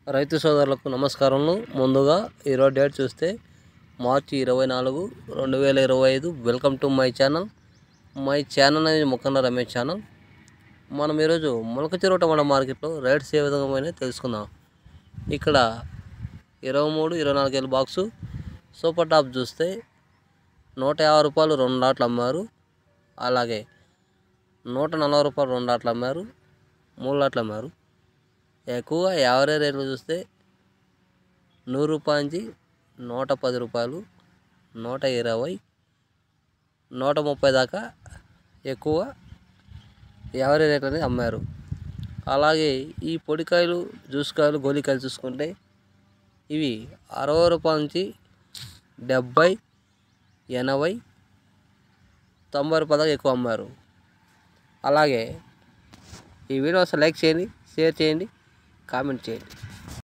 రైతు సోదరులకు నమస్కారములు. ముందుగా ఈరోజు డేట్ చూస్తే మార్చి 24, 2025. Welcome to my channel. అనేది ముక్కన్న రమేష్ ఛానల్. మనం ఈరోజు మొలకచెరువు టమాటా మార్కెట్లో రేట్స్ ఏ విధంగా తెలుసుకుందాం. ఇక్కడ 23, 24 కేల బాక్సు సూపర్ టాప్ చూస్తే 150 రూపాయలు 2 లాట్లు అమ్మారు. అలాగే 140 రూపాయలు 2 లాట్లు అమ్మారు, 3 లాట్లు అమ్మారు. ఎక్కువ యావరేజ్ రేట్లు చూస్తే 100 రూపాయల నుంచి 110 రూపాయలు, 120, 130 దాకా ఎక్కువ యావరేజ్ రేట్లు అనేది అమ్మారు. అలాగే ఈ పొడికాయలు, జ్యూస్కాయలు, గోలికాయలు చూసుకుంటే ఇవి 60 రూపాయల నుంచి 70, 80, 90 రూపాయల దాకా ఎక్కువ అమ్మారు. అలాగే ఈ వీడియో లైక్ చేయండి, షేర్ చేయండి, కామెంట్ చేయండి.